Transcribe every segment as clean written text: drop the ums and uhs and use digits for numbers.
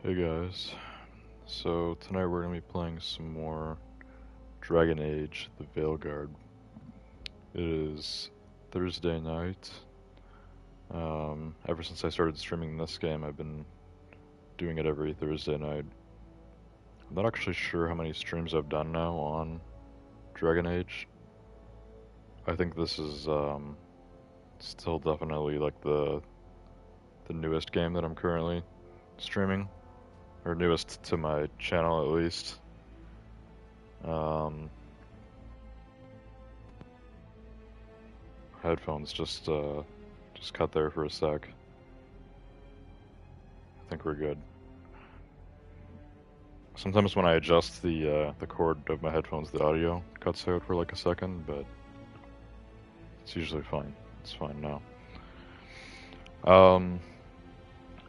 Hey guys, so tonight we're going to be playing some more Dragon Age, the Veilguard. It is Thursday night. Ever since I started streaming this game, I've been doing it every Thursday night. I'm not actually sure how many streams I've done now on Dragon Age. I think this is still definitely like the newest game that I'm currently streaming, or newest to my channel at least. Um, Headphones just cut there for a sec. I think we're good. Sometimes when I adjust the cord of my headphones, the audio cuts out for like a second, but it's usually fine. It's fine now.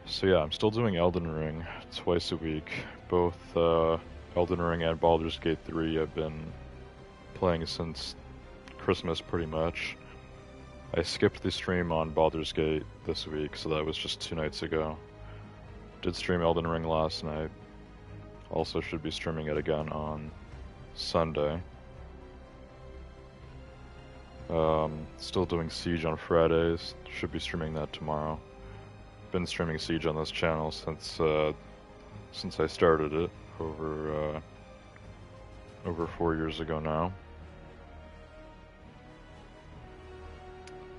So yeah, I'm still doing Elden Ring twice a week. Both Elden Ring and Baldur's Gate 3 I've been playing since Christmas pretty much. I skipped the stream on Baldur's Gate this week, so that was just 2 nights ago. Did stream Elden Ring last night. Also should be streaming it again on Sunday. Still doing Siege on Fridays. Should be streaming that tomorrow. Been streaming Siege on this channel since I started it over 4 years ago now.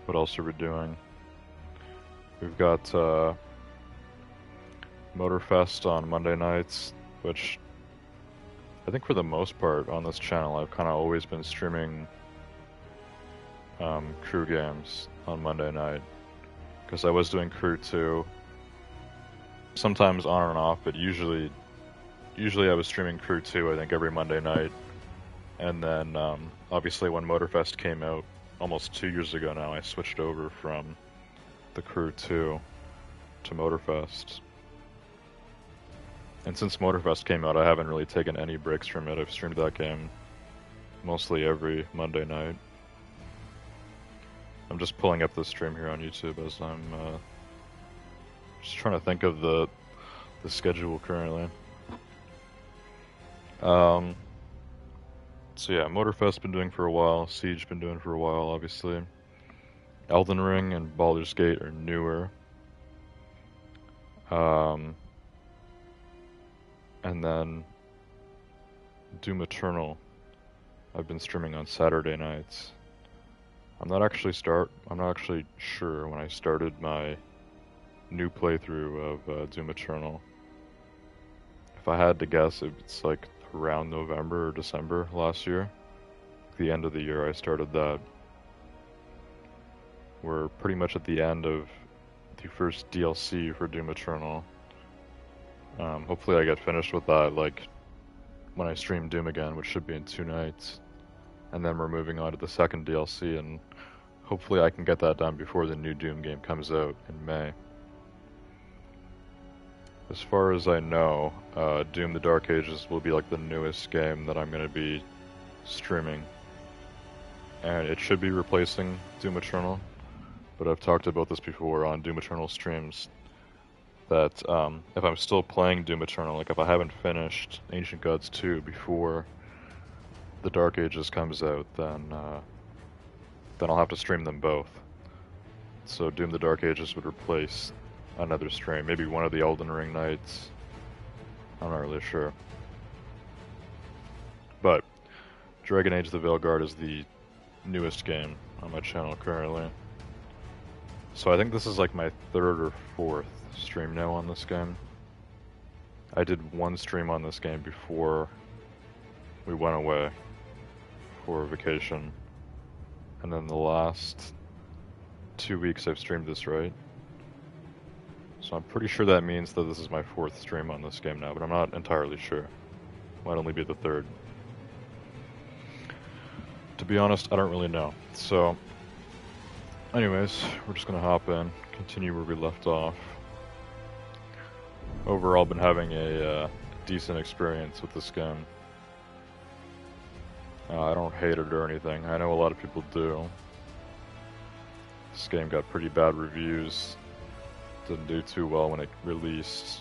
What else are we doing? We've got Motorfest on Monday nights, which I think for the most part on this channel I've kind of always been streaming crew games on Monday night, because I was doing crew 2, sometimes on and off, but usually I was streaming crew 2 I think every Monday night. And then obviously when Motorfest came out almost 2 years ago now, I switched over from the crew 2 to Motorfest. And since Motorfest came out, I haven't really taken any breaks from it. I've streamed that game mostly every Monday night. I'm just pulling up the stream here on YouTube as I'm just trying to think of the schedule currently. So yeah, Motorfest been doing for a while, Siege been doing for a while, obviously. Elden Ring and Baldur's Gate are newer. And then Doom Eternal I've been streaming on Saturday nights. I'm not actually sure when I started my new playthrough of Doom Eternal. If I had to guess, it's like around November or December last year. The end of the year I started that. We're pretty much at the end of the first DLC for Doom Eternal. Hopefully I get finished with that like when I stream Doom again, which should be in 2 nights. And then we're moving on to the second DLC, and hopefully I can get that done before the new Doom game comes out in May. As far as I know, Doom the Dark Ages will be like the newest game that I'm going to be streaming. And it should be replacing Doom Eternal, but I've talked about this before on Doom Eternal streams, that if I'm still playing Doom Eternal, like if I haven't finished Ancient Gods 2 before the Dark Ages comes out, then I'll have to stream them both. So Doom the Dark Ages would replace another stream, maybe one of the Elden Ring nights. I'm not really sure. But Dragon Age the Veilguard is the newest game on my channel currently. So I think this is like my 3rd or 4th stream now on this game. I did one stream on this game before we went away for vacation, and then the last 2 weeks I've streamed this, right? So I'm pretty sure that means that this is my 4th stream on this game now, but I'm not entirely sure. Might only be the 3rd. To be honest, I don't really know. So anyways, we're just gonna hop in, continue where we left off. Overall, been having a decent experience with this game. I don't hate it or anything. I know a lot of people do. This game got pretty bad reviews. Didn't do too well when it released.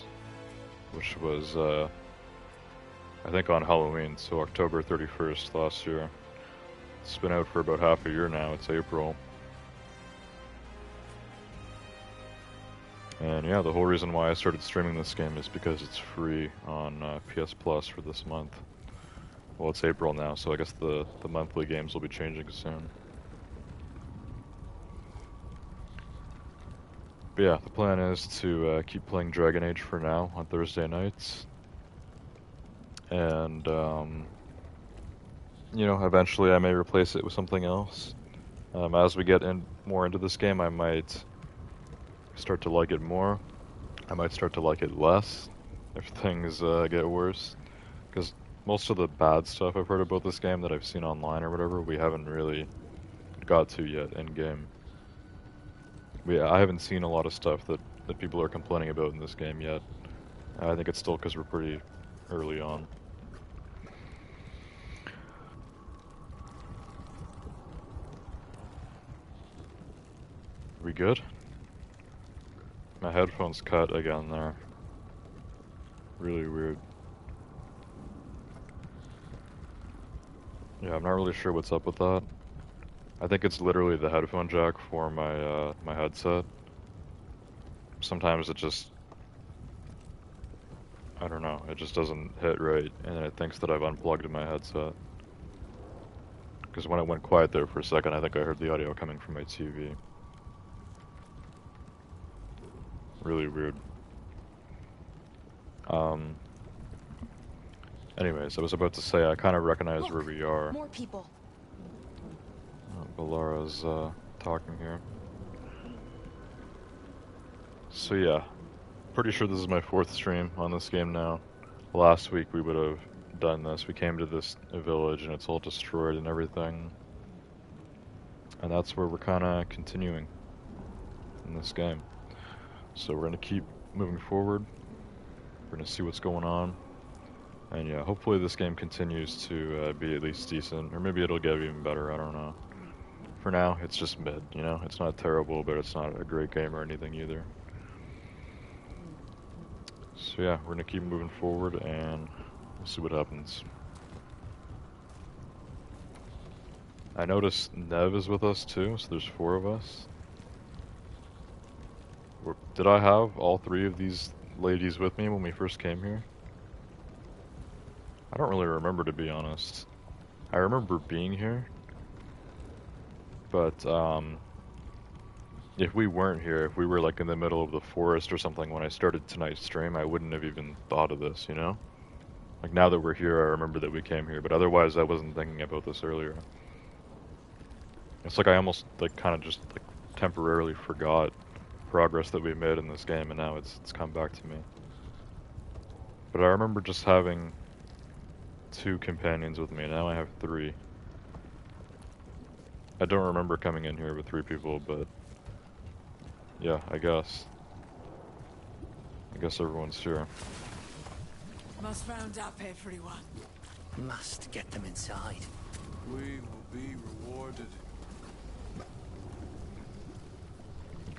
which was, I think on Halloween, so October 31st last year. It's been out for about half a year now, it's April. And yeah, the whole reason why I started streaming this game is because it's free on PS Plus for this month. Well, it's April now, so I guess the monthly games will be changing soon. But yeah, the plan is to keep playing Dragon Age for now on Thursday nights. And, you know, eventually I may replace it with something else. As we get more into this game, I might start to like it more. I might start to like it less if things get worse. Because most of the bad stuff I've heard about this game that I've seen online or whatever, we haven't really got to yet in game. I haven't seen a lot of stuff that people are complaining about in this game yet. I think it's still because we're pretty early on. We good? My headphones cut again there. Really weird. Yeah, I'm not really sure what's up with that. I think it's literally the headphone jack for my my headset. Sometimes it just, I don't know, it just doesn't hit right, and it thinks that I've unplugged my headset. Because when it went quiet there for a second, I think I heard the audio coming from my TV. Really weird. Anyways, I was about to say I kind of recognize where we are. More people. Balara's talking here. So yeah, pretty sure this is my 4th stream on this game now. Last week we would have done this. We came to this village and it's all destroyed and everything. And that's where we're kind of continuing in this game. So we're going to keep moving forward. We're going to see what's going on. And yeah, hopefully this game continues to be at least decent. Or maybe it'll get even better, I don't know. For now, it's just mid, you know? It's not terrible, but it's not a great game or anything either. So yeah, we're going to keep moving forward and we'll see what happens. I noticed Nev is with us too, so there's 4 of us. Did I have all 3 of these ladies with me when we first came here? I don't really remember, to be honest. I remember being here, but if we weren't here, if we were like in the middle of the forest or something when I started tonight's stream, I wouldn't have even thought of this, you know? Like now that we're here, I remember that we came here, but otherwise I wasn't thinking about this earlier. It's like I almost like kind of just like temporarily forgot progress that we made in this game, and now it's come back to me. But I remember just having 2 companions with me, now I have 3. I don't remember coming in here with 3 people, but yeah, I guess everyone's here. Must round up everyone. Must get them inside. We will be rewarded.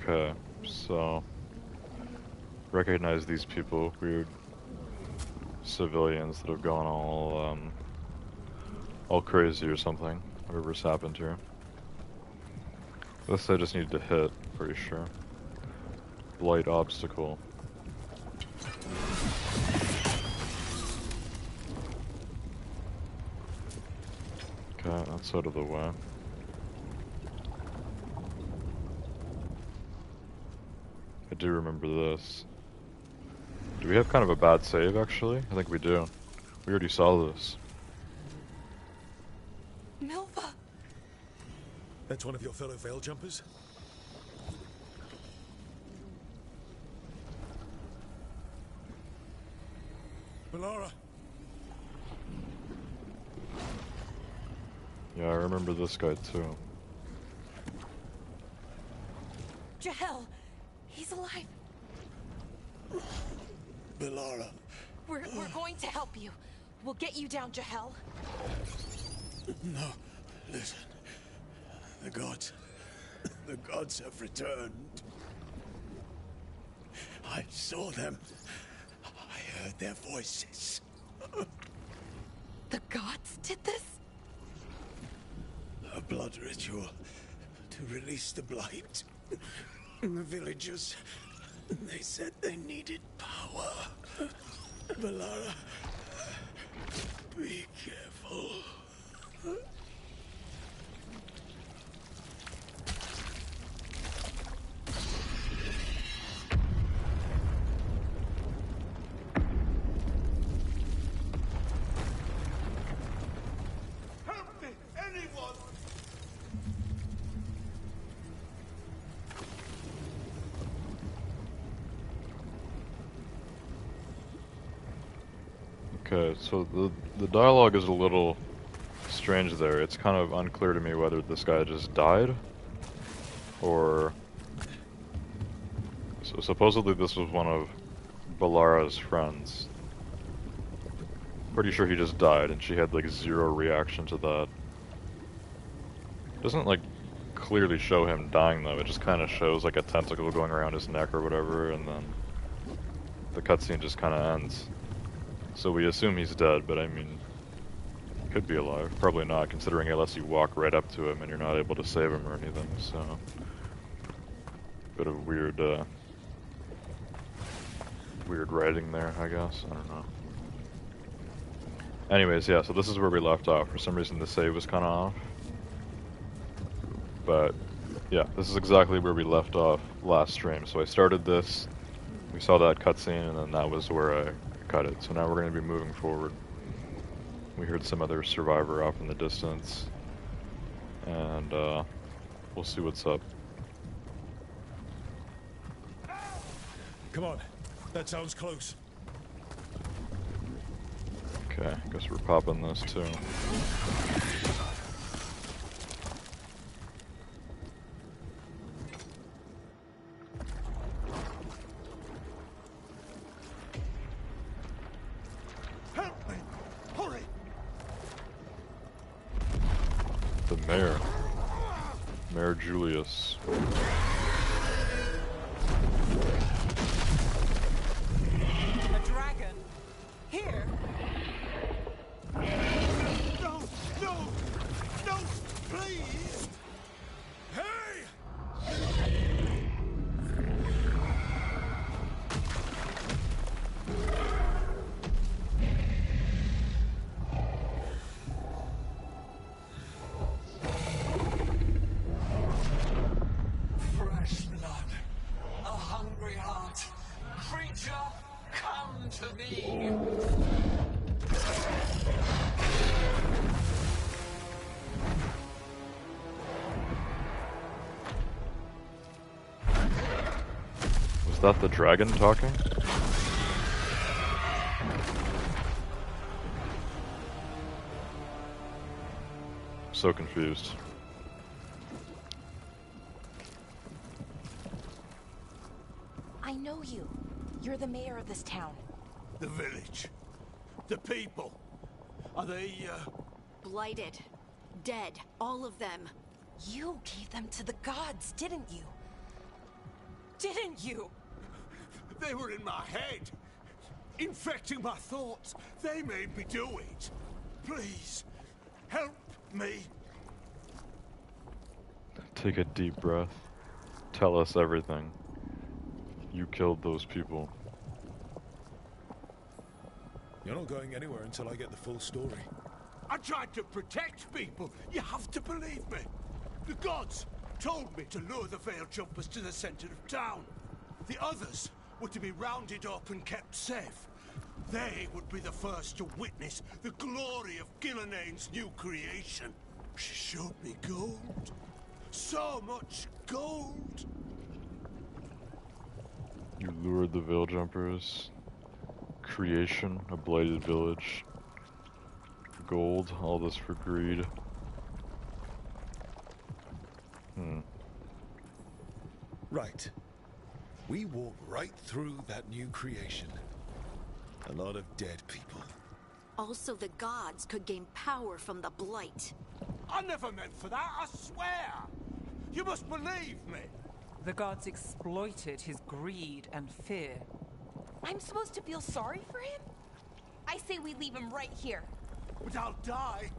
Okay, so recognize these people, weird civilians that have gone all crazy or something, whatever's happened here. This I just need to hit, pretty sure. Blight obstacle. Okay, that's out of the way. I do remember this. Do we have kind of a bad save, actually? I think we do. We already saw this. Milva! That's one of your fellow Veil jumpers? Balara! Yeah, I remember this guy too. Jahel! He's alive! Balara! We're going to help you. We'll get you down, Jahel. No, listen. The gods have returned. I saw them. I heard their voices. The gods did this? A blood ritual to release the blight. And the villagers, they said they needed power. Valara, be careful. Help me, anyone! Okay, so the dialogue is a little strange there. It's kind of unclear to me whether this guy just died, or... So supposedly this was one of Valara's friends. Pretty sure he just died, and she had like zero reaction to that. Doesn't like clearly show him dying though, it just kind of shows like a tentacle going around his neck or whatever, and then the cutscene just kind of ends. So we assume he's dead, but I mean, could be alive. Probably not, considering it lets you walk right up to him and you're not able to save him or anything, so... Bit of weird, weird writing there, I guess. I don't know. Anyways, yeah, so this is where we left off. For some reason the save was kind of off. But, yeah, this is exactly where we left off last stream. So I started this, we saw that cutscene, and then that was where I cut it. So now we're going to be moving forward. We heard some other survivor off in the distance, and we'll see what's up. Come on, that sounds close. Okay, guess we're popping this too. Help me! Hurry! The mayor. Mayor Julius. A dragon? Here? No! No! No! Please! Hey! Fresh blood, a hungry heart. Creature, come to me. Was that the dragon talking? So confused. I know you. You're the mayor of this town. The village. The people. Are they, Blighted. Dead. All of them. You gave them to the gods, didn't you? Didn't you? They were in my head. Infecting my thoughts. They made me do it. Please, help me. Take a deep breath. Tell us everything. You killed those people. You're not going anywhere until I get the full story. I tried to protect people. You have to believe me. The gods told me to lure the Veil Jumpers to the center of town. The others were to be rounded up and kept safe. They would be the first to witness the glory of Gilneain's new creation. She showed me gold. So much gold. You lured the Veil Jumpers. Creation, a blighted village. Gold, all this for greed. Right. We walk right through that new creation. A lot of dead people. Also, the gods could gain power from the Blight. I never meant for that, I swear. You must believe me. The gods exploited his greed and fear. I'm supposed to feel sorry for him? I say we leave him right here. But I'll die.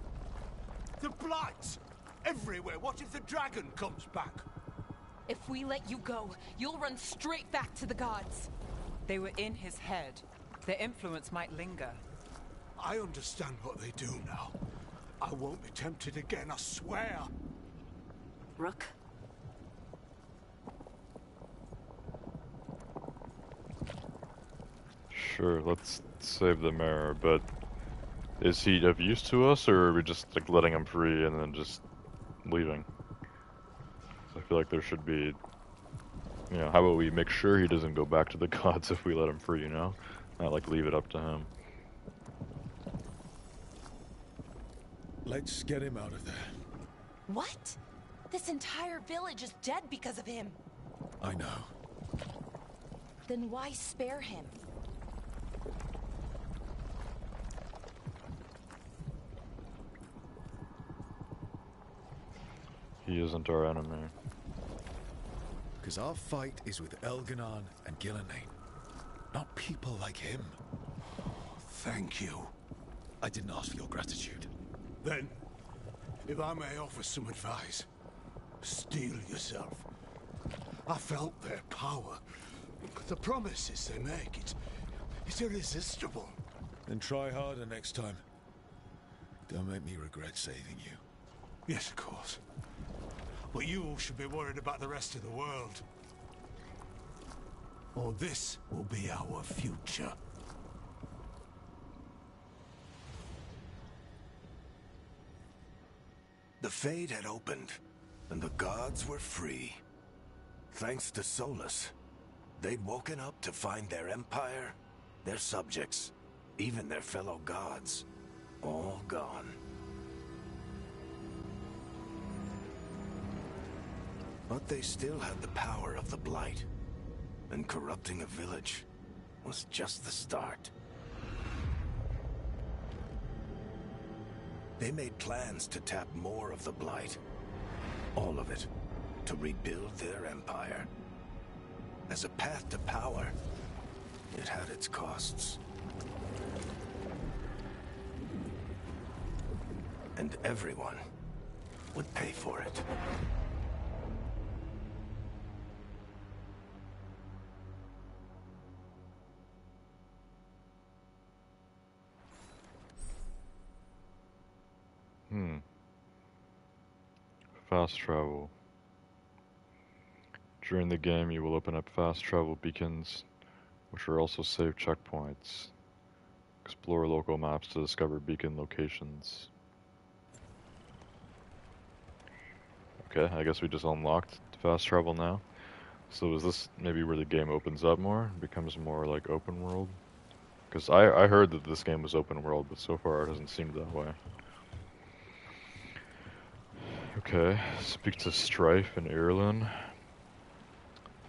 The Blights! Everywhere. What if the dragon comes back? If we let you go, you'll run straight back to the gods. They were in his head. Their influence might linger. I understand what they do now. I won't be tempted again, I swear. Rook? Sure, let's save the mayor, but is he of use to us, or are we just like letting him free and then just leaving? I feel like there should be, you know, how about we make sure he doesn't go back to the gods if we let him free, you know? Not like leave it up to him. Let's get him out of there. What? This entire village is dead because of him. I know. Then why spare him? He isn't our enemy. Because our fight is with Elganon and Gillenane, not people like him. Thank you. I didn't ask for your gratitude. Then, if I may offer some advice, steel yourself. I felt their power. The promises they make, it's irresistible. Then try harder next time. Don't make me regret saving you. Yes, of course. But you should be worried about the rest of the world. Or this will be our future. The Fade had opened, and the gods were free. Thanks to Solus, they'd woken up to find their empire, their subjects, even their fellow gods, all gone. But they still had the power of the Blight, and corrupting a village was just the start. They made plans to tap more of the Blight, all of it, to rebuild their empire. As a path to power, it had its costs. And everyone would pay for it. Fast travel. During the game, you will open up fast travel beacons, which are also save checkpoints. Explore local maps to discover beacon locations. Okay, I guess we just unlocked fast travel now. So is this maybe where the game opens up more? Becomes more like open world? Because I heard that this game was open world, but so far it hasn't seemed that way. Okay, speak to Strife and Irulan.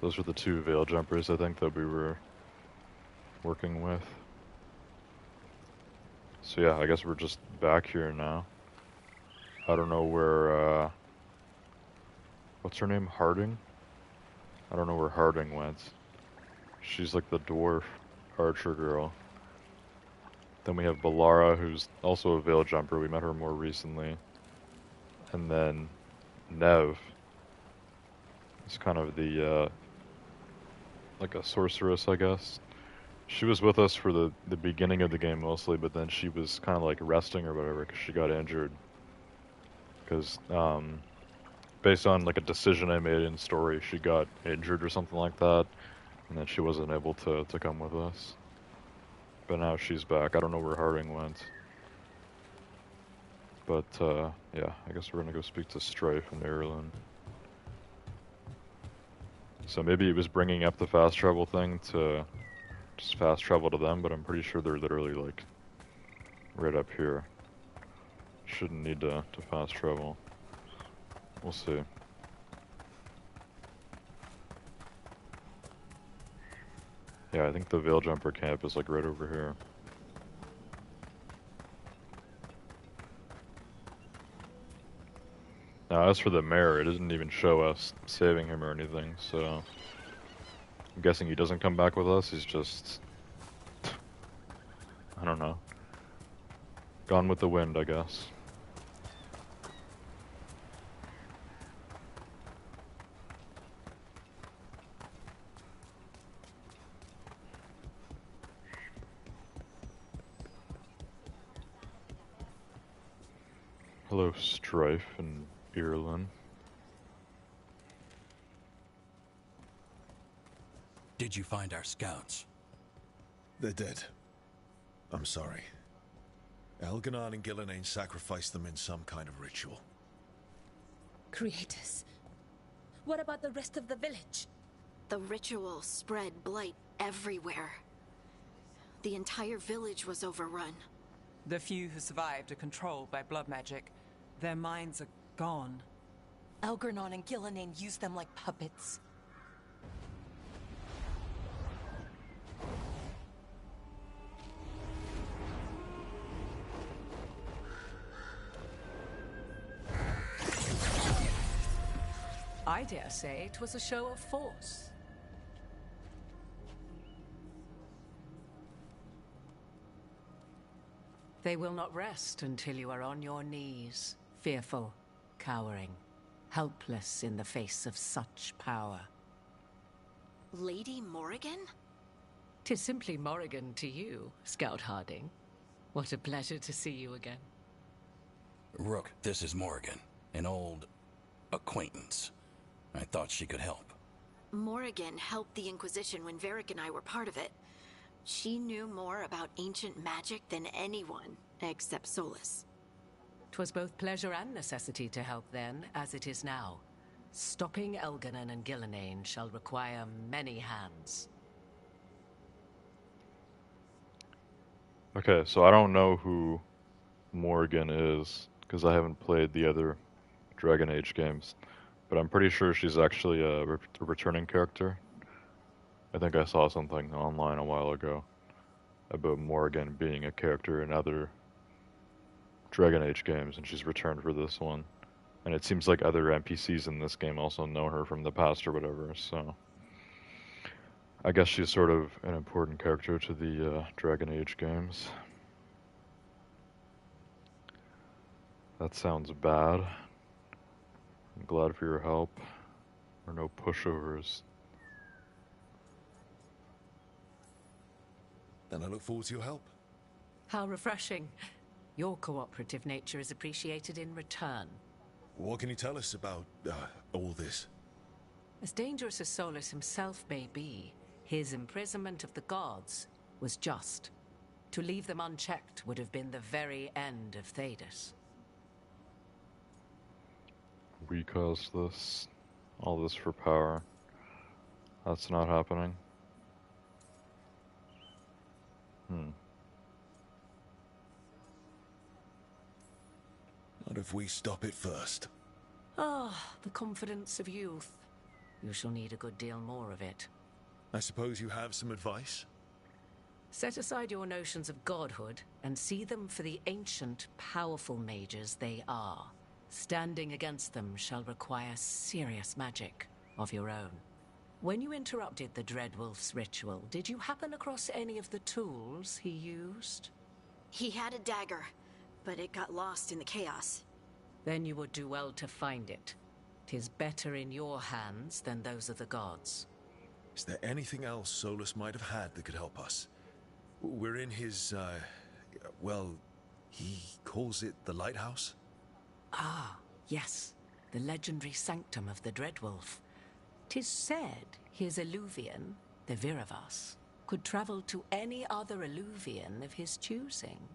Those were the two Veil Jumpers I think that we were working with. So yeah, I guess we're just back here now. I don't know where, what's her name? Harding? I don't know where Harding went. She's like the dwarf archer girl. Then we have Balara, who's also a Veil Jumper. We met her more recently. And then Nev is kind of the, like a sorceress, I guess. She was with us for the beginning of the game mostly, but then she was kind of like resting or whatever because she got injured. Because, based on like a decision I made in story, she got injured or something like that. And then she wasn't able to come with us. But now she's back. I don't know where Harding went. But, yeah, I guess we're gonna go speak to Strife and Irulan. So maybe it was bringing up the fast travel thing to just fast travel to them, but I'm pretty sure they're literally, like, right up here. Shouldn't need to fast travel. We'll see. Yeah, I think the Veil Jumper camp is, like, right over here. Now, as for the mayor, it doesn't even show us saving him or anything, so I'm guessing he doesn't come back with us, he's just I don't know. Gone with the wind, I guess. Hello, Strife and Ireland. Did you find our scouts? They're dead. I'm sorry. Elganon and Gillenane sacrificed them in some kind of ritual. Creators. What about the rest of the village? The ritual spread blight everywhere. The entire village was overrun. The few who survived are controlled by blood magic. Their minds are gone. Elgernon and Gillenane used them like puppets. I dare say it was a show of force. They will not rest until you are on your knees, fearful, cowering, helpless in the face of such power. Lady Morrigan? 'Tis simply Morrigan to you, Scout Harding. What a pleasure to see you again. Rook, this is Morrigan, an old acquaintance. I thought she could help. Morrigan helped the Inquisition when Varric and I were part of it. She knew more about ancient magic than anyone, except Solus. 'Twas both pleasure and necessity to help then, as it is now. Stopping Elganon and Gillenane shall require many hands. Okay, so I don't know who Morrigan is, because I haven't played the other Dragon Age games. But I'm pretty sure she's actually a returning character. I think I saw something online a while ago about Morrigan being a character in other Dragon Age games, and she's returned for this one. And it seems like other NPCs in this game also know her from the past or whatever, so I guess she's sort of an important character to the Dragon Age games. That sounds bad. I'm glad for your help. There are no pushovers. Then I look forward to your help. How refreshing. Your cooperative nature is appreciated in return. What can you tell us about all this? As dangerous as Solus himself may be, his imprisonment of the gods was just. To leave them unchecked would have been the very end of Thedas. We caused this. All this for power. That's not happening. Not if we stop it first. Ah, the confidence of youth. You shall need a good deal more of it. I suppose you have some advice? Set aside your notions of godhood and see them for the ancient, powerful mages they are. Standing against them shall require serious magic of your own. When you interrupted the Dreadwolf's ritual, did you happen across any of the tools he used? He had a dagger, but it got lost in the chaos. Then you would do well to find it. 'Tis better in your hands than those of the gods. Is there anything else Solus might have had that could help us? We're in his, well, he calls it the lighthouse? Ah, yes, the legendary sanctum of the Dreadwolf. 'Tis said his Illuvian, the Viravas, could travel to any other Illuvian of his choosing.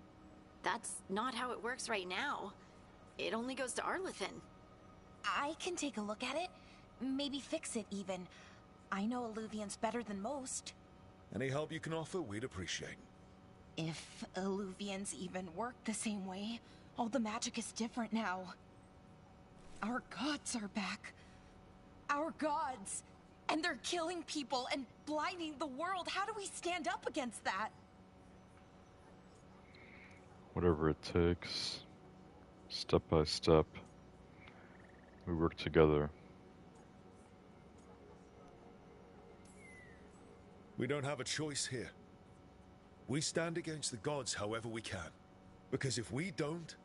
That's not how it works right now. It only goes to Arlethan. I can take a look at it. Maybe fix it, even. I know Illuvians better than most. Any help you can offer, we'd appreciate. If Illuvians even work the same way, all the magic is different now. Our gods are back. Our gods! And they're killing people and blinding the world. How do we stand up against that? Whatever it takes. Step by step. We work together. We don't have a choice here. We stand against the gods however we can. Because if we don't,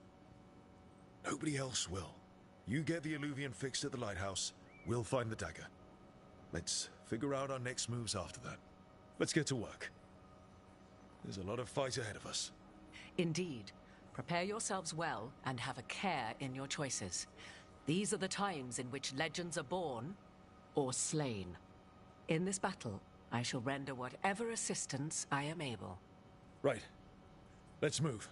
nobody else will. You get the Illuvian fixed at the lighthouse, we'll find the dagger. Let's figure out our next moves after that. Let's get to work. There's a lot of fight ahead of us. Indeed. Prepare yourselves well and have a care in your choices. These are the times in which legends are born or slain. In this battle, I shall render whatever assistance I am able. Right. Let's move.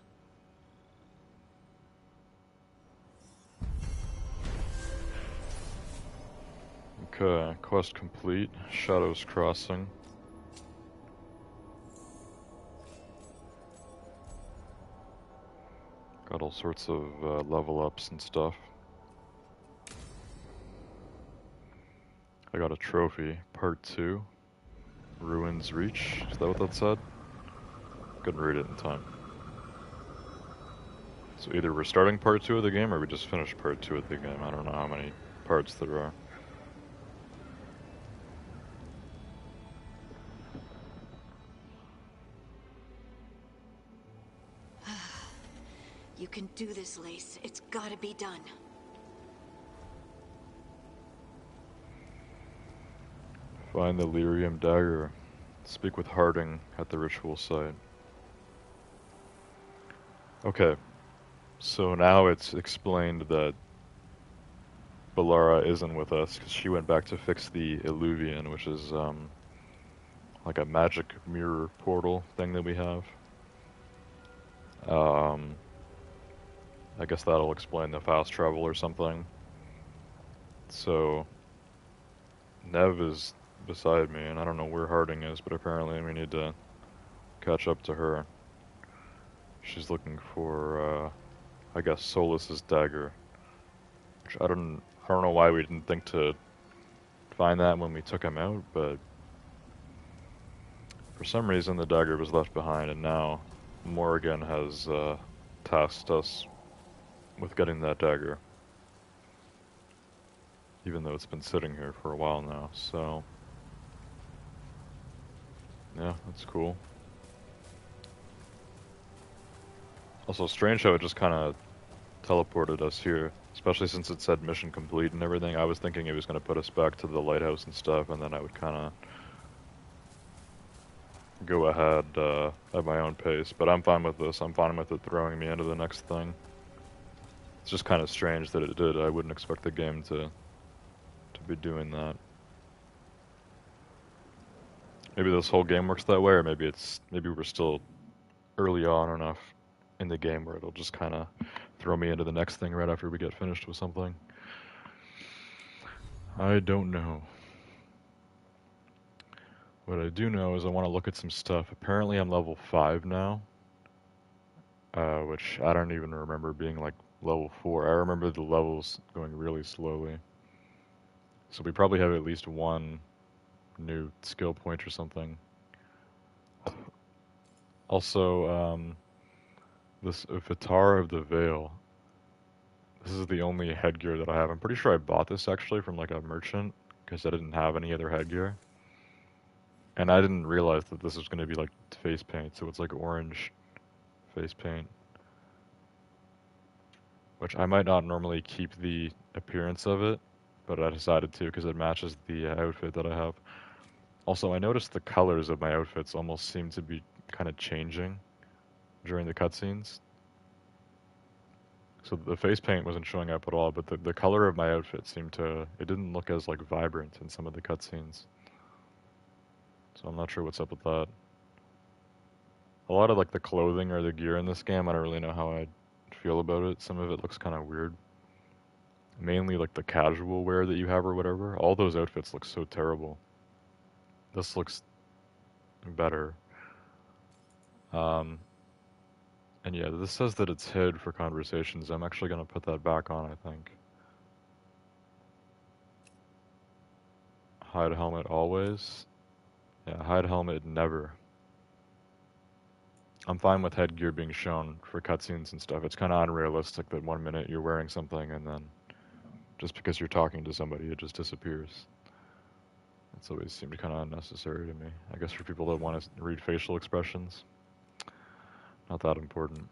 Okay, quest complete. Shadows Crossing. Got all sorts of level ups and stuff. I got a trophy, part 2. Ruins Reach. Is that what that said? Couldn't read it in time. So either we're starting part 2 of the game or we just finished part 2 of the game. I don't know how many parts there are. You can do this, Lace. It's gotta be done. Find the Lyrium dagger. Speak with Harding at the ritual site. Okay, so now it's explained that Balara isn't with us because she went back to fix the Illuvian, which is like a magic mirror portal thing that we have. I guess that'll explain the fast travel or something. So Nev is beside me, and I don't know where Harding is, but apparently we need to catch up to her. She's looking for, I guess, Solus's dagger. Which I don't know why we didn't think to find that when we took him out, but for some reason the dagger was left behind, and now Morrigan has tasked us with getting that dagger. Even though it's been sitting here for a while now, so yeah, that's cool. Also strange how it just kind of teleported us here, especially since it said mission complete and everything. I was thinking it was going to put us back to the lighthouse and stuff, and then I would kind of go ahead at my own pace, but I'm fine with this. I'm fine with it throwing me into the next thing. It's just kind of strange that it did. I wouldn't expect the game to be doing that. Maybe this whole game works that way, or maybe we're still early on enough in the game where it'll just kind of throw me into the next thing right after we get finished with something. I don't know. What I do know is I want to look at some stuff. Apparently I'm level 5 now, which I don't even remember being like level 4. I remember the levels going really slowly. So we probably have at least one new skill point or something. Also, this Vitar of the Veil. This is the only headgear that I have. I'm pretty sure I bought this actually from like a merchant because I didn't have any other headgear. And I didn't realize that this was going to be like face paint, so it's like orange face paint. Which I might not normally keep the appearance of it, but I decided to because it matches the outfit that I have. Also, I noticed the colors of my outfits almost seem to be kind of changing during the cutscenes. So the face paint wasn't showing up at all, but the color of my outfit seemed to... It didn't look as like vibrant in some of the cutscenes. So I'm not sure what's up with that. A lot of like the clothing or the gear in this game, I don't really know how I feel about it. Some of it looks kind of weird. Mainly like the casual wear that you have or whatever. All those outfits look so terrible. This looks better. And yeah, this says that it's hid for conversations. I'm actually going to put that back on, I think. Hide helmet always. Yeah, hide helmet never. I'm fine with headgear being shown for cutscenes and stuff. It's kind of unrealistic that 1 minute you're wearing something and then just because you're talking to somebody, it just disappears. It's always seemed kind of unnecessary to me. I guess for people that want to read facial expressions. Not that important.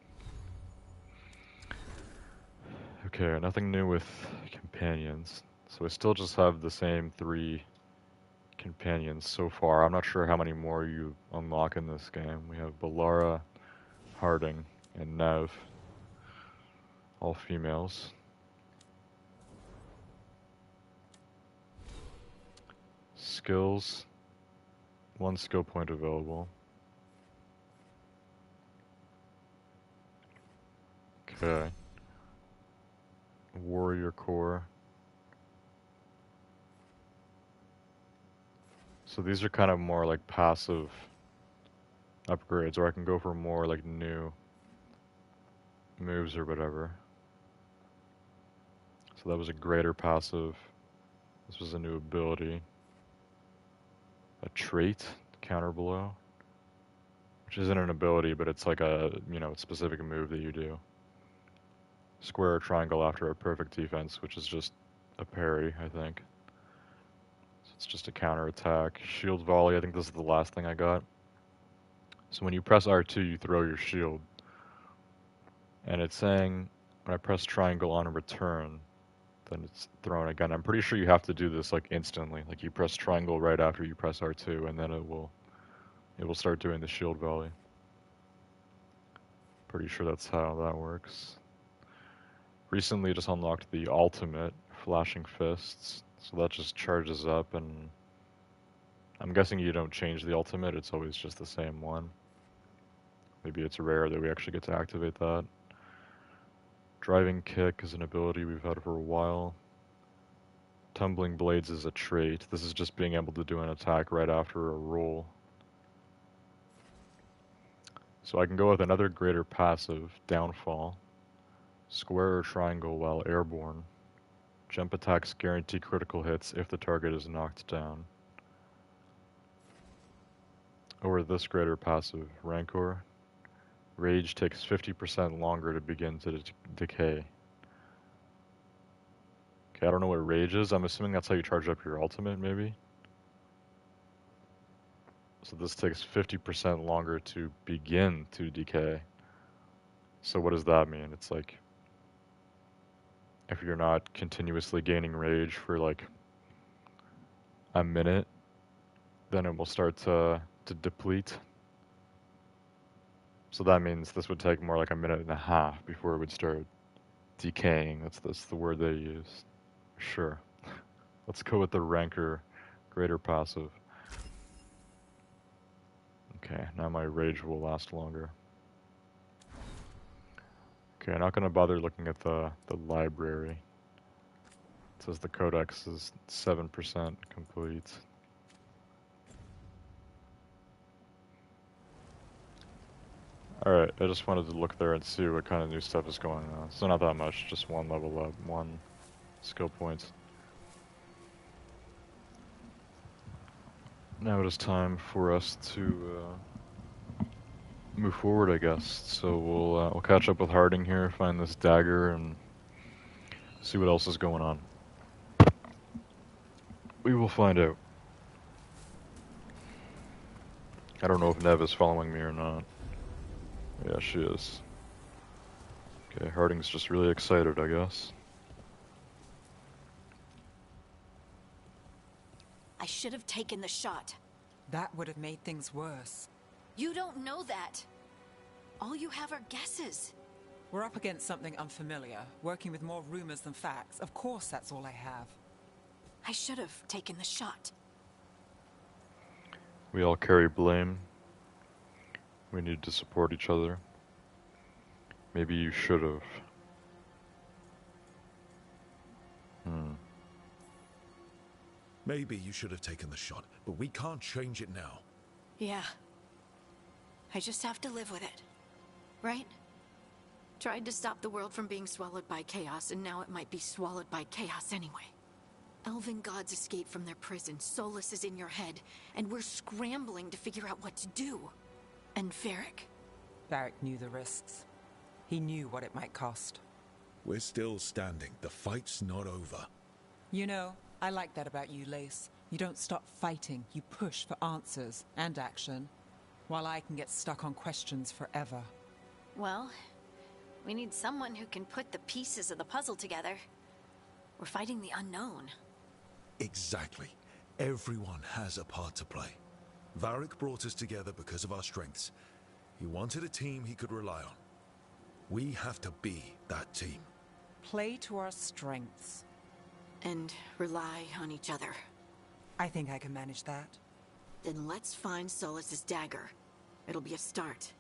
Okay, nothing new with companions. So I still just have the same 3 companions so far. I'm not sure how many more you unlock in this game. We have Balara, Harding, and Nev. All females. Skills. 1 skill point available. Okay. Warrior core. So these are kind of more like passive upgrades, or I can go for more like new moves or whatever. So that was a greater passive. This was a new ability. A trait, counter blow, which isn't an ability, but it's like a, you know, specific move that you do. Square or triangle after a perfect defense, which is just a parry, I think. So it's just a counter attack. Shield volley, I think this is the last thing I got. So when you press R2, you throw your shield. And it's saying, when I press triangle on return, then it's thrown again. I'm pretty sure you have to do this like instantly. Like you press triangle right after you press R2, and then it will start doing the shield volley. Pretty sure that's how that works. Recently just unlocked the ultimate, Flashing Fists. So that just charges up, and I'm guessing you don't change the ultimate, it's always just the same one. Maybe it's rare that we actually get to activate that. Driving Kick is an ability we've had for a while. Tumbling Blades is a trait. This is just being able to do an attack right after a roll. So I can go with another greater passive, Downfall. Square or triangle while airborne. Jump attacks guarantee critical hits if the target is knocked down. Or this greater passive, Rancor. Rage takes 50% longer to begin to decay. Okay, I don't know what Rage is. I'm assuming that's how you charge up your ultimate, maybe? So this takes 50% longer to begin to decay. So what does that mean? It's like, if you're not continuously gaining Rage for like a minute, then it will start to deplete. So that means this would take more like a minute and a half before it would start decaying. That's the word they use. Sure. Let's go with the Rancor greater passive. Okay, now my rage will last longer. Okay, I'm not going to bother looking at the library. It says the codex is 7% complete. Alright, I just wanted to look there and see what kind of new stuff is going on. So not that much, just 1 level up, 1 skill point. Now it is time for us to move forward, I guess. So we'll catch up with Harding here, find this dagger, and see what else is going on. We will find out. I don't know if Nev is following me or not. Yeah, she is. Okay, Harding's just really excited, I guess. I should have taken the shot. That would have made things worse. You don't know that. All you have are guesses. We're up against something unfamiliar, working with more rumors than facts. Of course that's all I have. I should have taken the shot. We all carry blame. We need to support each other. Maybe you should have. Maybe you should have taken the shot, but we can't change it now. Yeah. I just have to live with it. Right? Tried to stop the world from being swallowed by chaos, and now it might be swallowed by chaos anyway. Elven gods escaped from their prison, Solus is in your head, and we're scrambling to figure out what to do. And Varric? Varric knew the risks. He knew what it might cost. We're still standing. The fight's not over. You know, I like that about you, Lace. You don't stop fighting. You push for answers and action, while I can get stuck on questions forever. Well, we need someone who can put the pieces of the puzzle together. We're fighting the unknown. Exactly. Everyone has a part to play. Varric brought us together because of our strengths. He wanted a team he could rely on. We have to be that team. Play to our strengths. And rely on each other. I think I can manage that. Then let's find Solus's dagger. It'll be a start.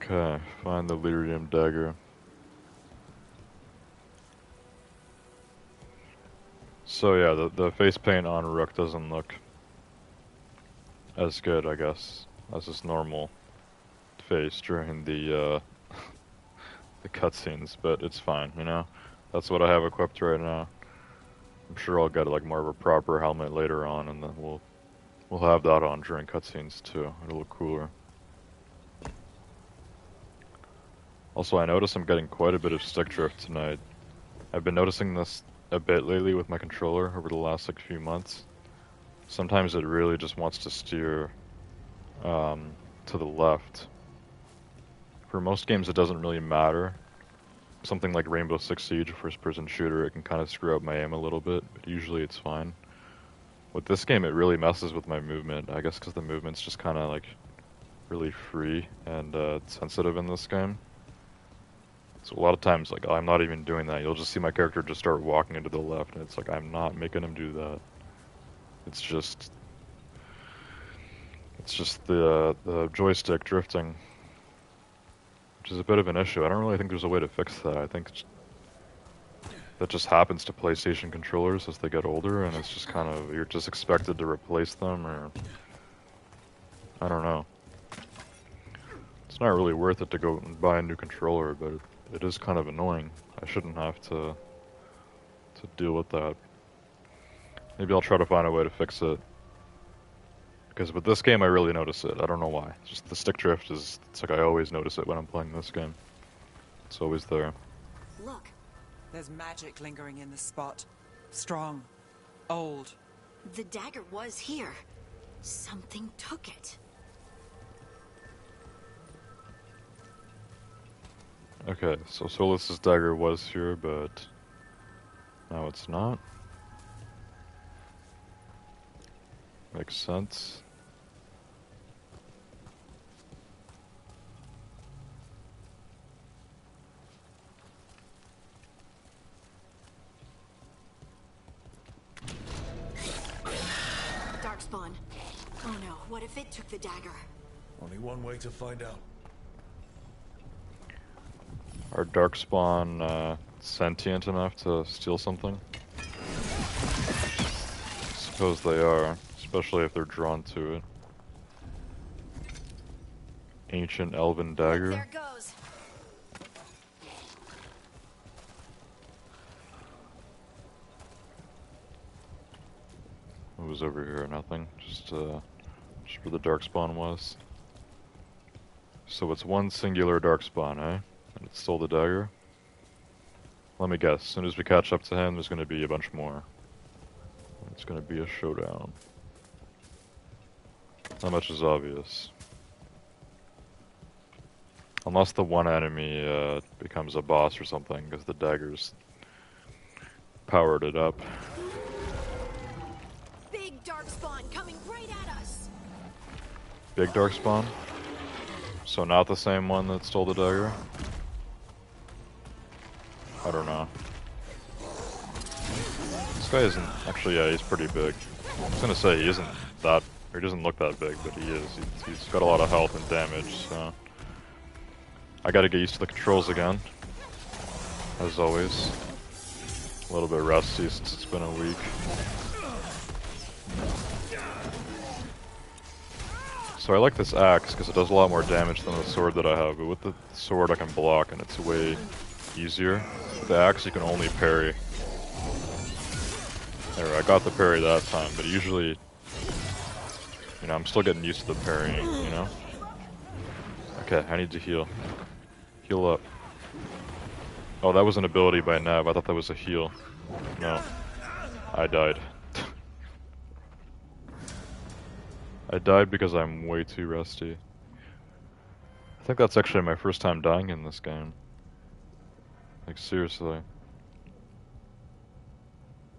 Okay, find the lyrium dagger. So yeah, the face paint on Rook doesn't look as good, I guess, as his normal face during the the cutscenes, but it's fine, you know? That's what I have equipped right now. I'm sure I'll get like more of a proper helmet later on, and then we'll have that on during cutscenes too. It'll look cooler. Also, I notice I'm getting quite a bit of stick drift tonight. I've been noticing this a bit lately with my controller over the last like few months. Sometimes it really just wants to steer to the left. For most games it doesn't really matter. Something like Rainbow Six Siege, a first-person shooter, it can kind of screw up my aim a little bit, but usually it's fine. With this game it really messes with my movement, I guess because the movement's just kind of like really free and sensitive in this game. So a lot of times, like, I'm not even doing that. You'll just see my character just start walking into the left, and it's like, I'm not making him do that. It's just the joystick drifting, which is a bit of an issue. I don't really think there's a way to fix that. I think that just happens to PlayStation controllers as they get older, and it's just kind of, you're just expected to replace them, or I don't know. It's not really worth it to go and buy a new controller, but it is kind of annoying. I shouldn't have to deal with that. Maybe I'll try to find a way to fix it. Because with this game I really notice it. I don't know why. It's just the stick drift is, it's like I always notice it when I'm playing this game. It's always there. Look. There's magic lingering in this spot. Strong. Old. The dagger was here. Something took it. Okay, so Solus's dagger was here, but now it's not. Makes sense. Darkspawn. Oh no, what if it took the dagger? Only one way to find out. Are Darkspawn sentient enough to steal something? I suppose they are, especially if they're drawn to it. Ancient elven dagger. There it goes. What was over here? Nothing. Just where the Darkspawn was. So it's one singular Darkspawn, eh? And it stole the dagger? Let me guess. As soon as we catch up to him, there's going to be a bunch more. It's going to be a showdown. That much is obvious. Unless the one enemy becomes a boss or something, because the daggers powered it up. Big Darkspawn coming right at us. Big Darkspawn? So not the same one that stole the dagger? I don't know. This guy isn't... Actually, yeah, he's pretty big. I was gonna say he isn't that... Or he doesn't look that big, but he is. He's got a lot of health and damage, so... I gotta get used to the controls again. As always. A little bit rusty since it's been a week. So I like this axe because it does a lot more damage than the sword that I have, but with the sword I can block and it's way easier. With the axe you can only parry. There, I got the parry that time, but usually, you know, I'm still getting used to the parrying, you know? Okay, I need to heal. Heal up. Oh, that was an ability by Nav. I thought that was a heal. No. I died. I died because I'm way too rusty. I think that's actually my first time dying in this game. Like, seriously.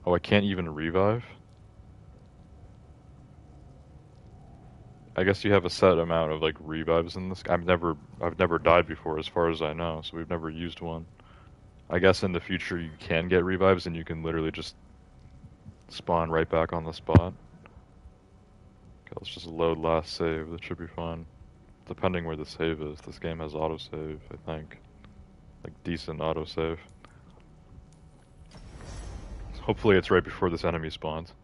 Oh, I can't even revive? I guess you have a set amount of, like, revives in this. I've never died before, as far as I know, so we've never used one. I guess in the future you can get revives and you can literally just spawn right back on the spot. Okay, let's just load last save. That should be fine. Depending where the save is. This game has autosave, I think. Like, decent autosave. Hopefully it's right before this enemy spawns.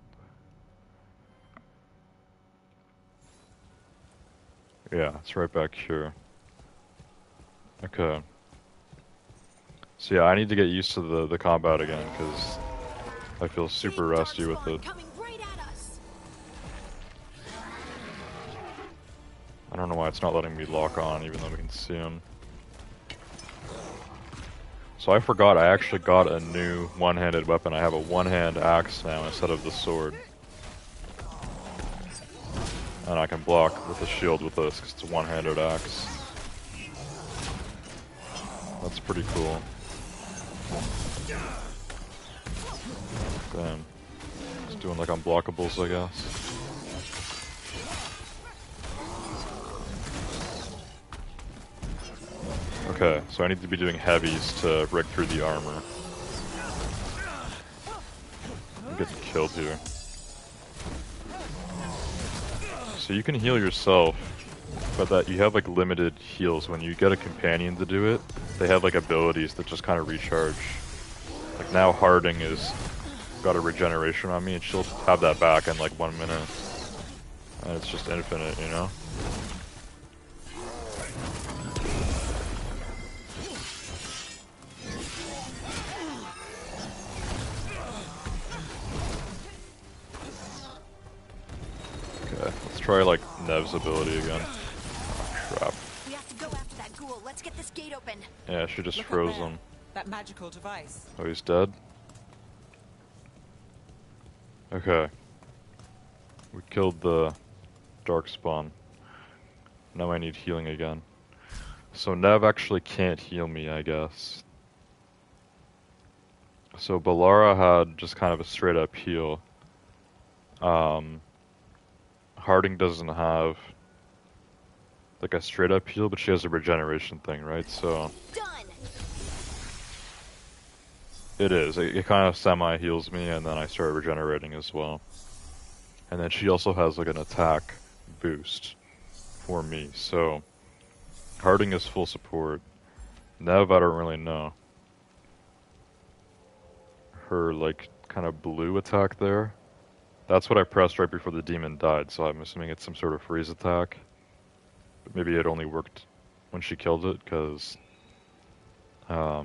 Yeah, it's right back here. Okay. So yeah, I need to get used to the combat again, because I feel super rusty with it. I don't know why it's not letting me lock on, even though we can see him. So I forgot I actually got a new one-handed weapon. I have a one-hand axe now instead of the sword. And I can block with the shield with this, because it's a one-handed axe. That's pretty cool. Damn. Just doing like unblockables, I guess. Okay, so I need to be doing heavies to break through the armor. I'm getting killed here. So you can heal yourself, but that you have like limited heals. When you get a companion to do it, they have like abilities that just kind of recharge. Like now Harding is got a regeneration on me and she'll have that back in like 1 minute. And it's just infinite, you know? Okay, let's try like Nev's ability again. Oh, crap. We have to go after that ghoul. Let's get this gate open. Yeah, she just Look up froze there. him. That magical device. Oh, he's dead? Okay. We killed the Darkspawn. Now I need healing again. So Nev actually can't heal me, I guess. So Balara had just kind of a straight up heal. Harding doesn't have like a straight up heal, but she has a regeneration thing, right? So it is. It kind of semi heals me, and then I start regenerating as well. And then she also has like an attack boost for me. So Harding is full support. Nev, I don't really know. Her like kind of blue attack there. That's what I pressed right before the demon died, so I'm assuming it's some sort of freeze attack. But maybe it only worked when she killed it, because I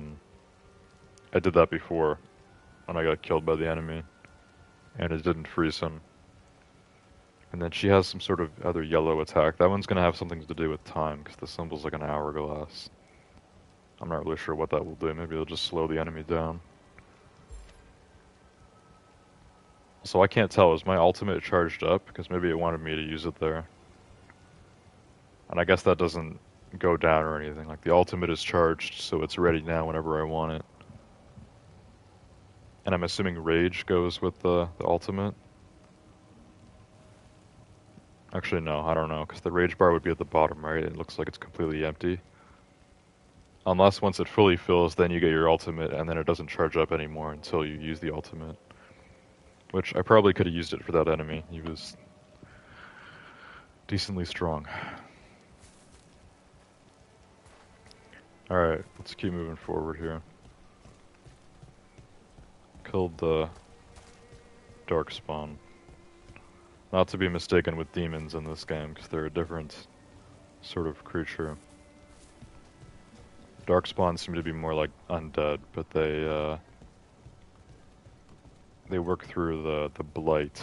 did that before when I got killed by the enemy, and it didn't freeze him. And then she has some sort of other yellow attack. That one's going to have something to do with time, because the symbol's like an hourglass. I'm not really sure what that will do. Maybe it'll just slow the enemy down. So I can't tell, is my ultimate charged up? Because maybe it wanted me to use it there. And I guess that doesn't go down or anything. Like, the ultimate is charged, so it's ready now whenever I want it. And I'm assuming Rage goes with the ultimate. Actually, no, I don't know, because the Rage bar would be at the bottom, right? It looks like it's completely empty. Unless once it fully fills, then you get your ultimate, and then it doesn't charge up anymore until you use the ultimate. Which I probably could have used it for that enemy. He was decently strong. Alright, let's keep moving forward here. Killed the Darkspawn. Not to be mistaken with demons in this game, because they're a different sort of creature. Darkspawn seem to be more like undead, but they work through the blight.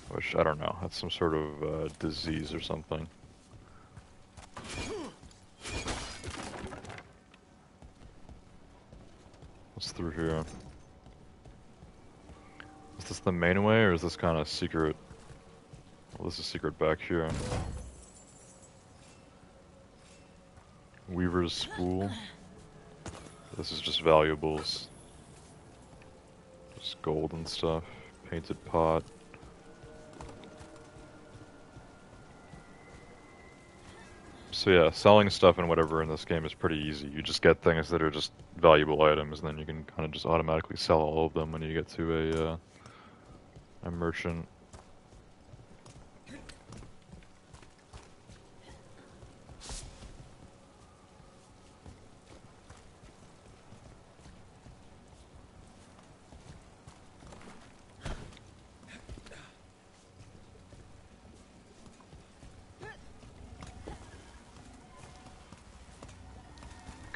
Which, I don't know, that's some sort of disease or something. What's through here? Is this the main way, or is this kind of secret? Well, this is secret back here. Weaver's School. This is just valuables. Just gold and stuff. Painted pot. So yeah, selling stuff and whatever in this game is pretty easy. You just get things that are just valuable items, and then you can kind of just automatically sell all of them when you get to a merchant.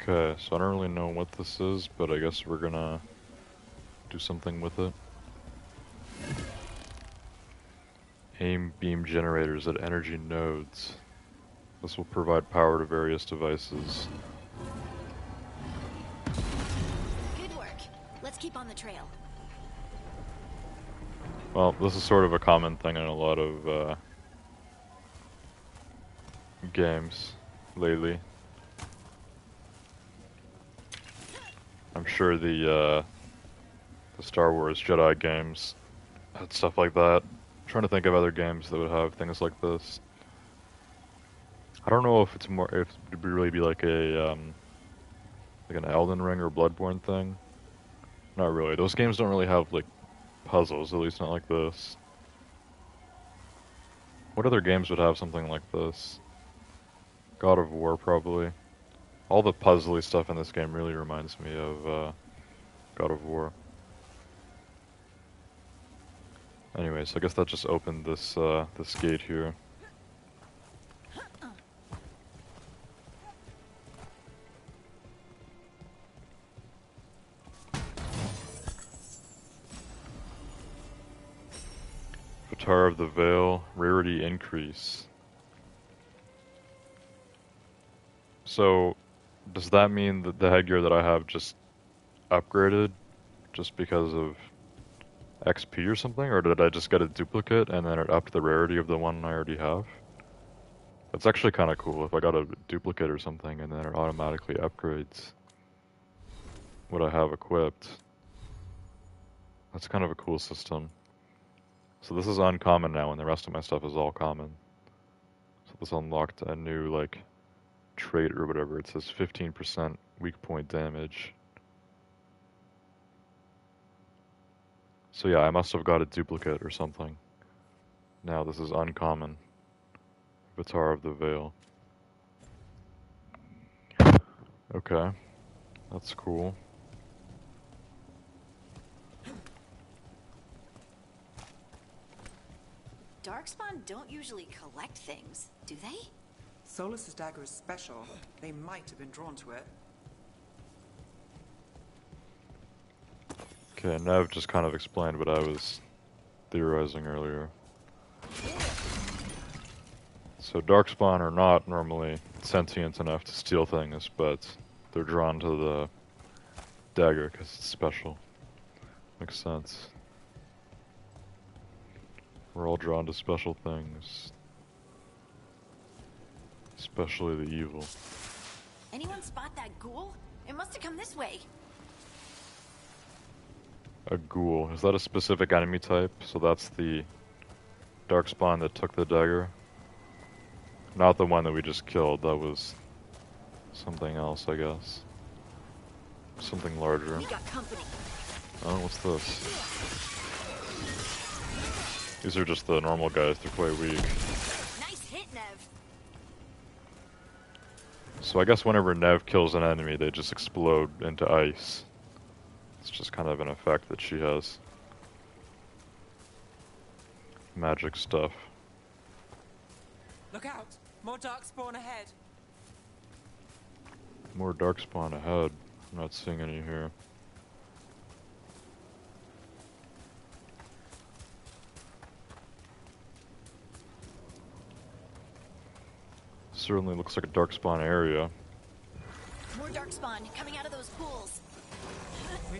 Okay, so I don't really know what this is, but I guess we're gonna do something with it. Aim beam generators at energy nodes. This will provide power to various devices. Good work. Let's keep on the trail. Well, this is sort of a common thing in a lot of games lately. I'm sure the Star Wars Jedi games had stuff like that. I'm trying to think of other games that would have things like this. I don't know if it's more, if it would really be like a like an Elden Ring or Bloodborne thing. Not really. Those games don't really have like puzzles, at least not like this. What other games would have something like this? God of War, probably. All the puzzly stuff in this game really reminds me of God of War. Anyways, I guess that just opened this this gate here. Avatar of the Veil, rarity increase. So, does that mean that the headgear that I have just upgraded just because of XP or something? Or did I just get a duplicate and then it upped the rarity of the one I already have? That's actually kind of cool if I got a duplicate or something and then it automatically upgrades what I have equipped. That's kind of a cool system. So this is uncommon now and the rest of my stuff is all common. So this unlocked a new, like, trait or whatever. It says 15% weak point damage. So yeah, I must have got a duplicate or something. Now this is uncommon. Avatar of the Veil. Okay. That's cool. Darkspawn don't usually collect things, do they? Solus's dagger is special. They might have been drawn to it. Okay, Nev just kind of explained what I was theorizing earlier. So Darkspawn are not normally sentient enough to steal things, but they're drawn to the dagger because it's special. Makes sense. We're all drawn to special things. Especially the evil. Anyone spot that ghoul? It must have come this way. A ghoul. Is that a specific enemy type? So that's the Darkspawn that took the dagger? Not the one that we just killed. That was something else, I guess. Something larger. We got company. Oh, what's this? These are just the normal guys. They're quite weak. Nice hit, Nev. So I guess whenever Nev kills an enemy, they just explode into ice. It's just kind of an effect that she has. Magic stuff. Look out! More darkspawn ahead. More Darkspawn ahead. I'm not seeing any here. Certainly looks like a Darkspawn area. More darkspawn coming out of those pools. We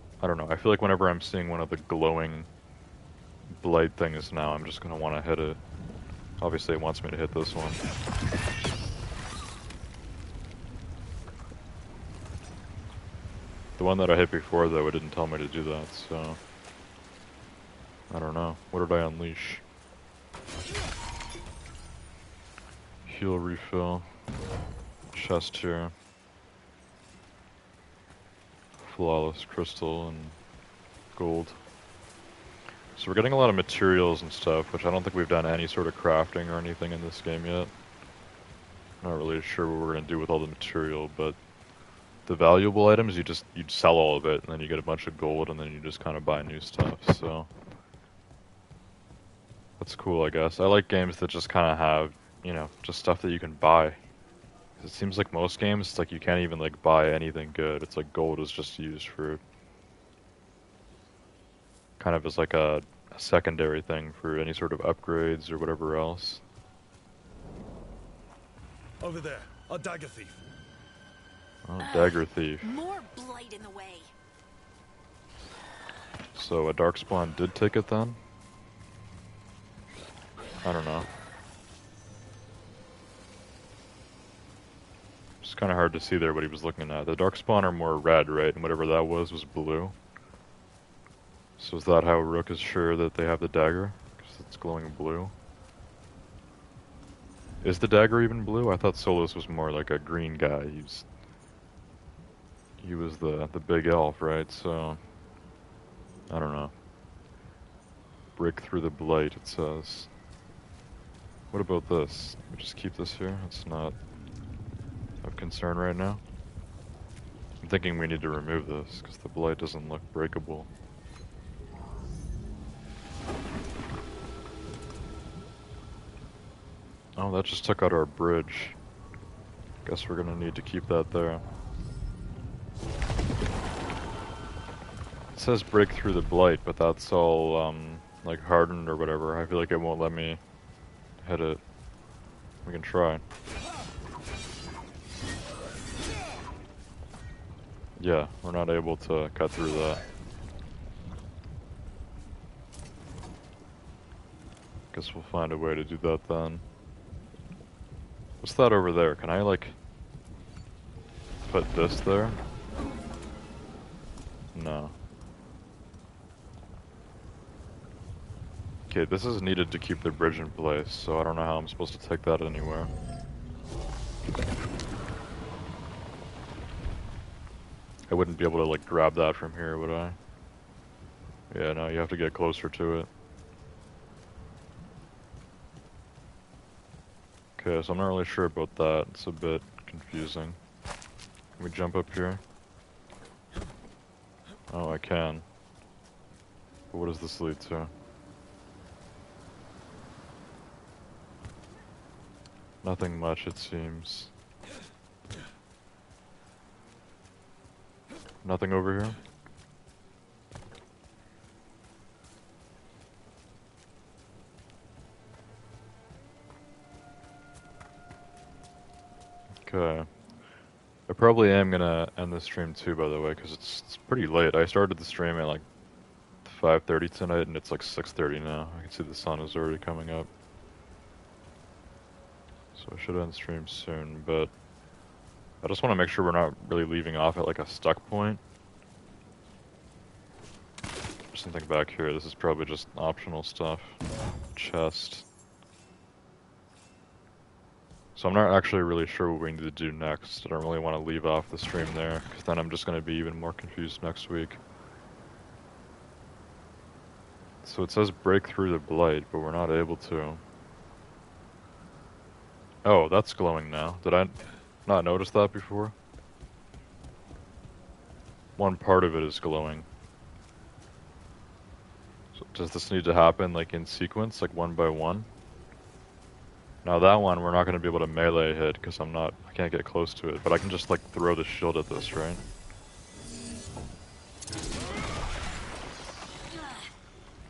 I don't know. I feel like whenever I'm seeing one of the glowing blade things now, I'm just gonna want to hit it. Obviously, it wants me to hit this one. The one that I hit before, though, it didn't tell me to do that, so... I don't know. What did I unleash? Heal refill. Chest here. Flawless crystal and gold. So we're getting a lot of materials and stuff, which I don't think we've done any sort of crafting or anything in this game yet. Not really sure what we're going to do with all the material, but the valuable items, you'd sell all of it, and then you get a bunch of gold, and then you just kind of buy new stuff, so... That's cool, I guess. I like games that just kind of have, you know, just stuff that you can buy. 'Cause it seems like most games, it's like you can't even, like, buy anything good. It's like gold is just used for... kind of as like a secondary thing for any sort of upgrades or whatever else. Over there, a dagger thief. Oh, dagger thief. More blight in the way. So a darkspawn did take it then? I don't know. It's kind of hard to see there what he was looking at. The darkspawn are more red, right? And whatever that was blue. So is that how Rook is sure that they have the dagger? Because it's glowing blue. Is the dagger even blue? I thought Solus was more like a green guy. He was the big elf, right? So I don't know. Break through the blight, it says. What about this? We just keep this here? It's not of concern right now. I'm thinking we need to remove this because the blight doesn't look breakable. Oh, that just took out our bridge. Guess we're gonna need to keep that there. It says break through the blight, but that's all, like hardened or whatever. I feel like it won't let me hit it. We can try. Yeah, we're not able to cut through that. Guess we'll find a way to do that then. What's that over there? Can I, like, put this there? No. Okay, this is needed to keep the bridge in place, so I don't know how I'm supposed to take that anywhere. I wouldn't be able to, like, grab that from here, would I? Yeah, no, you have to get closer to it. Okay, so I'm not really sure about that. It's a bit confusing. Can we jump up here? Oh, I can. But what does this lead to? Nothing much, it seems. Nothing over here? Okay. I probably am gonna end the stream too, by the way, because it's pretty late. I started the stream at like 5:30 tonight, and it's like 6:30 now. I can see the sun is already coming up. So I should end stream soon, but I just want to make sure we're not really leaving off at like a stuck point. There's something back here. This is probably just optional stuff. Chest. So I'm not actually really sure what we need to do next. I don't really want to leave off the stream there, because then I'm just going to be even more confused next week. So it says break through the blight, but we're not able to. Oh, that's glowing now. Did I not notice that before? One part of it is glowing. So does this need to happen like in sequence, like one by one? Now that one, we're not going to be able to melee hit because I can't get close to it, but I can just like throw the shield at this, right?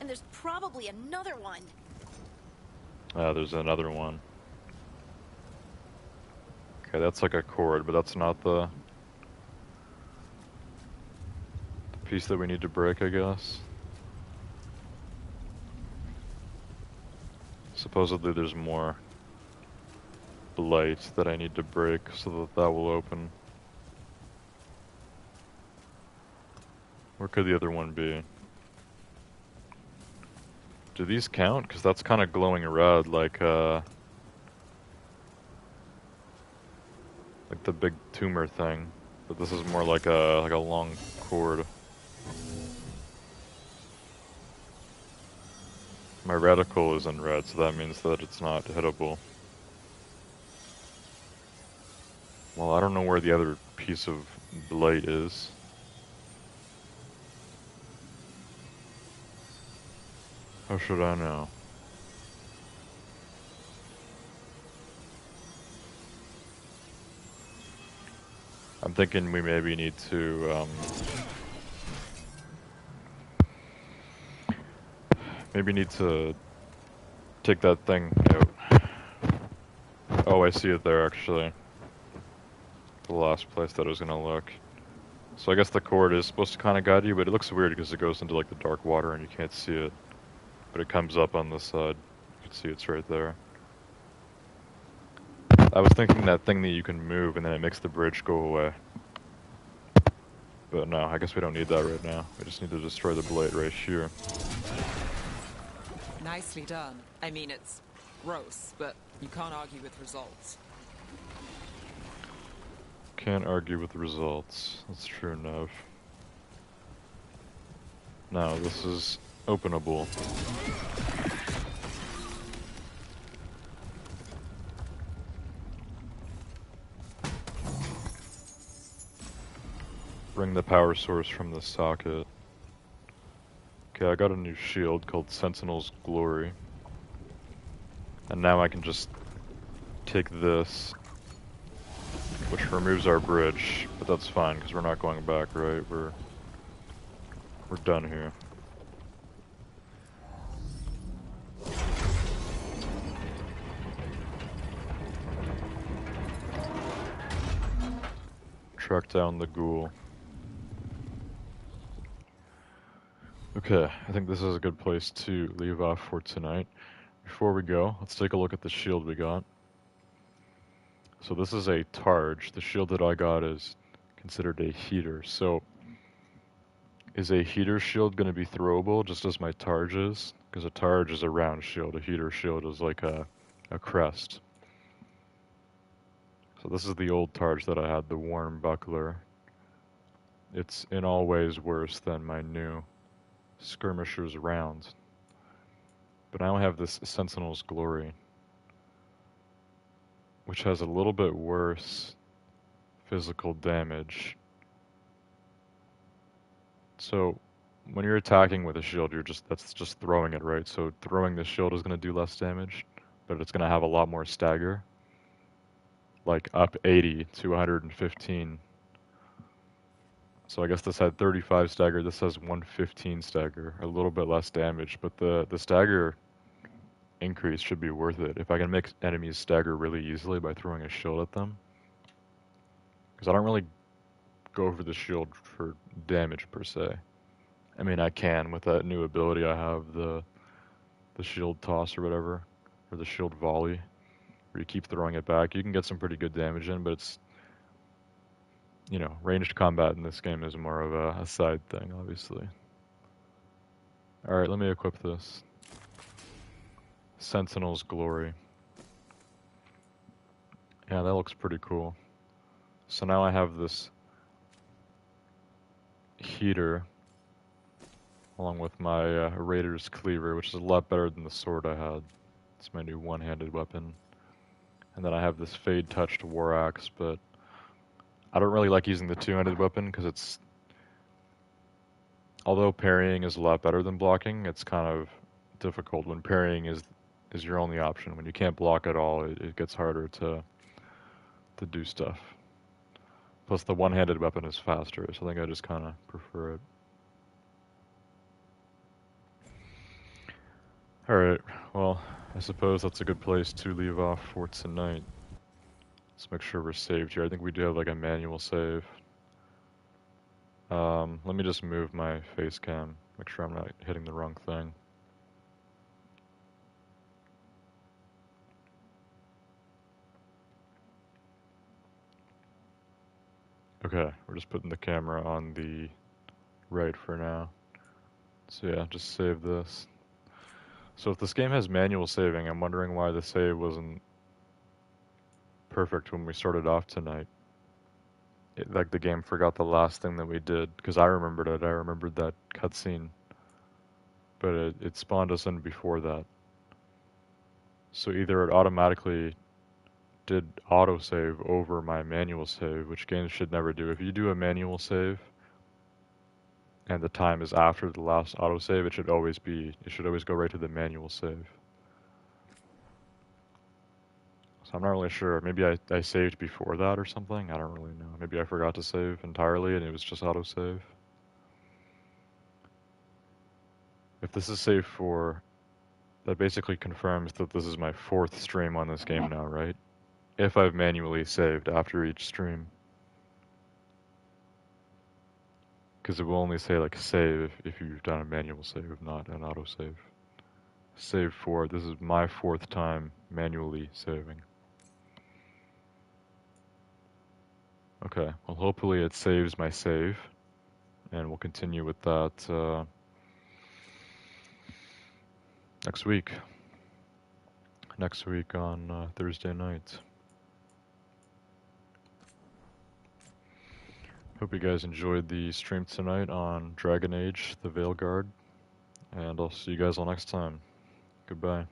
And there's probably another one. There's another one. Okay, that's like a cord, but that's not the piece that we need to break, I guess. Supposedly there's more blight that I need to break so that that will open. Where could the other one be? Do these count? Because that's kind of glowing red, like the big tumor thing. But this is more like a long cord. My reticle is in red, so that means that it's not hittable. Well, I don't know where the other piece of blight is. How should I know? I'm thinking we maybe need to, take that thing out. Oh, I see it there, actually. The last place that I was gonna look. So I guess the cord is supposed to kind of guide you, but it looks weird because it goes into like the dark water and you can't see it. But it comes up on this side. You can see it's right there. I was thinking that thing that you can move and then it makes the bridge go away. But no, I guess we don't need that right now. We just need to destroy the blade right here. Nicely done. I mean, it's gross, but you can't argue with results. Can't argue with the results. That's true enough. Now, this is openable. Bring the power source from the socket. Okay, I got a new shield called Sentinel's Glory. And now I can just take this, which removes our bridge, but that's fine because we're not going back, right? We're done here. Track down the ghoul. Okay, I think this is a good place to leave off for tonight. Before we go, let's take a look at the shield we got. So this is a Targe. The shield that I got is considered a heater. So is a heater shield going to be throwable just as my Targe is? Because a Targe is a round shield. A heater shield is like a crest. So this is the old Targe that I had, the Warm Buckler. It's in all ways worse than my new Skirmisher's Round. But now I have this Sentinel's Glory, which has a little bit worse physical damage. So when you're attacking with a shield, that's just throwing it, right? So throwing the shield is going to do less damage, but it's going to have a lot more stagger. Like up 80 to 115. So I guess this had 35 stagger, this has 115 stagger, a little bit less damage, but the stagger increase should be worth it. If I can make enemies stagger really easily by throwing a shield at them. Because I don't really go for the shield for damage per se. I mean, I can with that new ability I have, the shield toss or whatever, or the shield volley, where you keep throwing it back. You can get some pretty good damage in, but it's, you know, ranged combat in this game is more of a side thing, obviously. Alright, let me equip this. Sentinel's Glory. Yeah, that looks pretty cool. So now I have this heater along with my Raider's Cleaver, which is a lot better than the sword I had. It's my new one-handed weapon. And then I have this Fade Touched War Axe, but I don't really like using the two-handed weapon because it's... Although parrying is a lot better than blocking, it's kind of difficult when parrying is your only option. When you can't block at all, it gets harder to do stuff. Plus the one-handed weapon is faster, so I think I just kind of prefer it. Alright, well, I suppose that's a good place to leave off for tonight. Let's make sure we're saved here. I think we do have like a manual save. Let me just move my face cam, make sure I'm not hitting the wrong thing. Okay, we're just putting the camera on the right for now. So yeah, just save this. So if this game has manual saving, I'm wondering why the save wasn't perfect when we started off tonight. Like the game forgot the last thing that we did, because I remembered it. I remembered that cutscene, but it spawned us in before that. So either it automatically did autosave over my manual save, which games should never do. If you do a manual save and the time is after the last autosave, it should always go right to the manual save. So I'm not really sure. Maybe I saved before that or something. I don't really know. Maybe I forgot to save entirely and it was just autosave. If this is save 4, that basically confirms that this is my 4th stream on this game now, right? If I've manually saved after each stream. Because it will only say like save if you've done a manual save, not an autosave. Save 4, this is my 4th time manually saving. Okay, well hopefully it saves my save, and we'll continue with that next week. Next week on Thursday night. Hope you guys enjoyed the stream tonight on Dragon Age, the Veilguard, and I'll see you guys all next time. Goodbye.